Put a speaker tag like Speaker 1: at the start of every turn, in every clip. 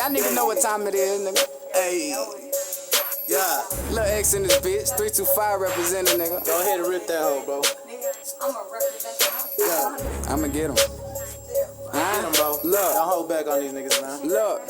Speaker 1: Y'all niggas know what time it is, nigga.
Speaker 2: Hey, yeah.
Speaker 1: Lil X in this bitch, 325 representing, nigga.
Speaker 2: Go ahead and rip that hoe, bro. Yeah.
Speaker 1: I'ma get him.
Speaker 2: Get him, bro.
Speaker 1: Look.
Speaker 2: Don't hold back on these niggas, man.
Speaker 1: Look,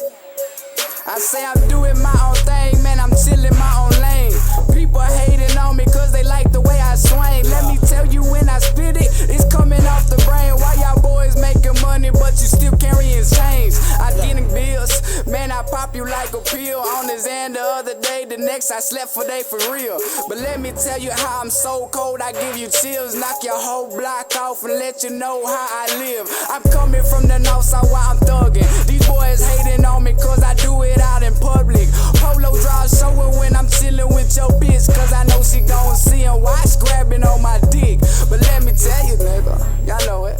Speaker 1: I say I'm doing my own thing, man, I'm chillin' my own lane. People hating on me cause they like the way I swing. Let me tell you when I spit it, it's coming off the brain. Why y'all boys making money but you still carrying chains? I getting bills, man, I pop you like a pill. On this end the other day, the next I slept for day for real. But let me tell you how I'm so cold, I give you chills. Knock your whole block off and let you know how I live. I'm coming from the north side while I'm thugging. These boys hating on me cause I do it out in public. Polo draws showing when I'm chillin' with your bitch, cause I know she gon' see him watch grabbing on my dick. But let me tell you, nigga, y'all know it.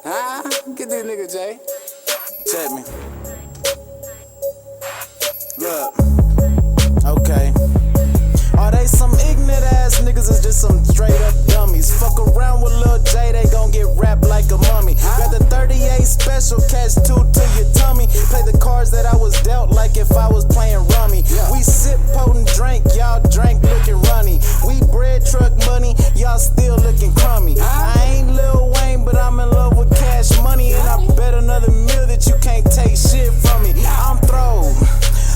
Speaker 1: Huh? Get this nigga, Jay.
Speaker 2: Check me. Look. Okay. Are they some ignorant ass niggas? Is just some straight up dummies? Fuck around with Lil J, they gon' get wrapped like a mummy. Got the 38 special, catch 2 to your tummy. Play the cards that I was dealt like if I was playing rummy. We sip potent drink, y'all drank looking runny. We bread truck money, y'all still looking crummy. I ain't Lil Wayne, but I'm in love with cash money. And I bet another meal that you can't take shit from me. I'm throwed,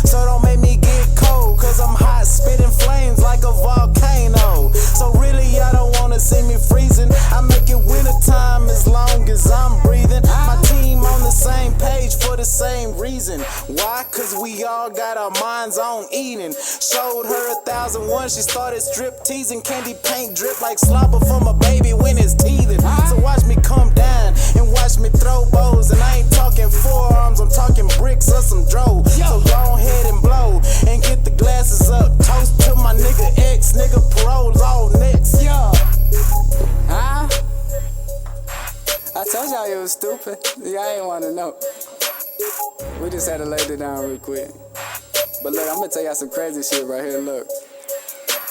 Speaker 2: so don't make me get cold, cause I'm hot, spitting flames like a volcano. So really y'all don't wanna see me freezing. I make it wintertime as long as I'm breathing. My team on the same page for the same reason. Why? Cause we all got our minds on eating. Showed her 1001, she started strip teasing. Candy paint drip like slobber from a baby when it's teething. So watch me come down and watch me throw bows. And I ain't talking forearms, I'm talking bricks or some dro. So go ahead and blow and get the glasses up. Toast to my nigga X, nigga parole's all next.
Speaker 1: Yeah. Huh? I told y'all you was stupid. Y'all ain't wanna know. We just had to lay it down real quick. But look, I'm gonna tell y'all some crazy shit right here, look.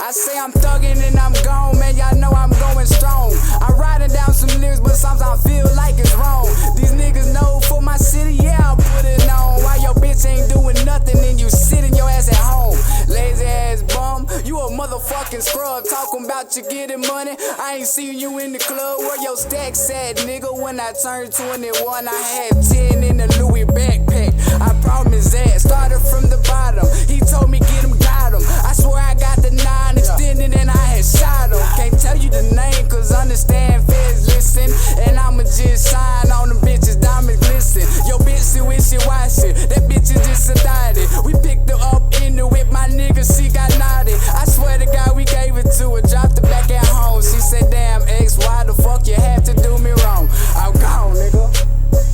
Speaker 1: I say I'm thuggin' and I'm gone, man, y'all know I'm going strong. I'm writing down some lyrics, but sometimes I feel like it's wrong. These niggas know for my city, yeah, I'm putting on. Why your bitch ain't doing nothing and you sitting your ass at home? Lazy ass bum, you a motherfucking scrub. Talking about you getting money, I ain't seen you in the club. Where your stacks at, nigga? When I turned 21, I had 10 in the Louis backpack. I promise that, started from the bottom. He told me get him, got him. I swear I got the 9 extended and I had shot him. Can't tell you the name cause understand feds listen. And I'ma just shine on them bitches, diamonds glisten. Yo bitch see wishy-washy, that bitch is just a daddy. We picked her up in the whip, my nigga, she got naughty. I swear to God we gave it to her, dropped her back at home. She said damn X, why the fuck you have to do me wrong? I'm gone, nigga.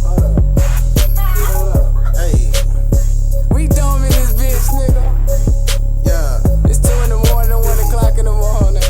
Speaker 2: Hold up. Hey.
Speaker 1: We dumb in this bitch, nigga.
Speaker 2: Yeah.
Speaker 1: It's 2 in the morning, 1 o'clock in the morning.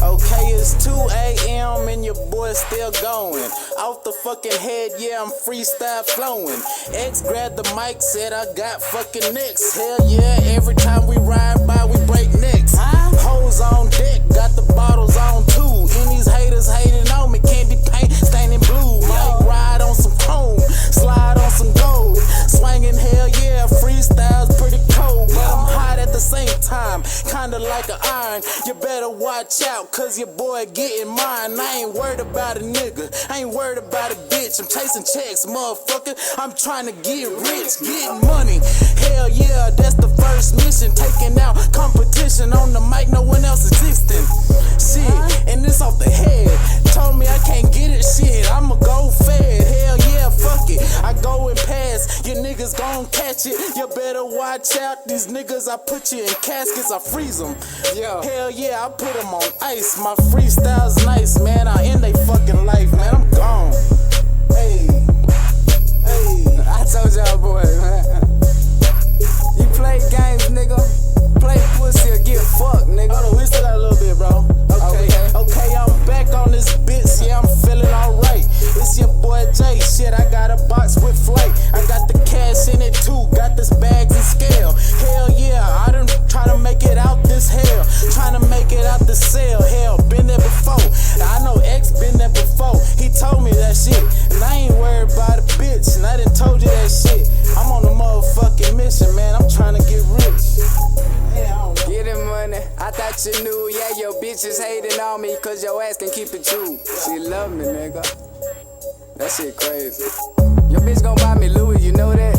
Speaker 2: Okay, it's 2 a.m. and your boy still going. Off the fucking head, yeah, I'm freestyle flowing. X grabbed the mic, said I got fucking nicks. Hell yeah, every time we ride by, we break necks. Hoes on deck, got the bottles on too. And these haters hating on me, candy paint staining blue. Might ride on some chrome, slide on some gold. Swinging, hell yeah, freestyle's pretty cold. But I'm hot at the same time, kinda like an iron. You better watch out, cause your boy getting mine. I ain't worried about a nigga, I ain't worried about a bitch. I'm chasing checks, motherfucker, I'm trying to get rich, getting money. Hell yeah, that's the first mission. Taking out competition on the mic, no one else existing. Shit, and this off the head. Told me I can't get it, shit, I'ma go fed. Hell yeah, fuck it, I go and pass. Your niggas gon' catch it, you better watch out. These niggas, I put you in caskets, I freeze them.
Speaker 1: Yeah.
Speaker 2: Hell yeah, I put them on ice. My freestyle's nice, man, I end they fucking life, man, I'm gone. Hey, hey.
Speaker 1: I told y'all boys, man. You play games, nigga. Play pussy or get fucked, nigga.
Speaker 2: Hold on, we still got a little bit, bro. Okay, I'm back on this bitch, yeah, I'm feeling alright. It's your boy Jay, shit, I got a box with flight. I got the cash in it too, got this bags and scale. Hell yeah, I done try to make it out this hell. Trying to make it out the cell, hell, been there before. I know X been there before, he told me that shit. And I ain't worried about a bitch, and I
Speaker 1: bitches hating on me cause your ass can keep it true. She love me, nigga. That shit crazy. Your bitch gon' buy me Louis, you know that?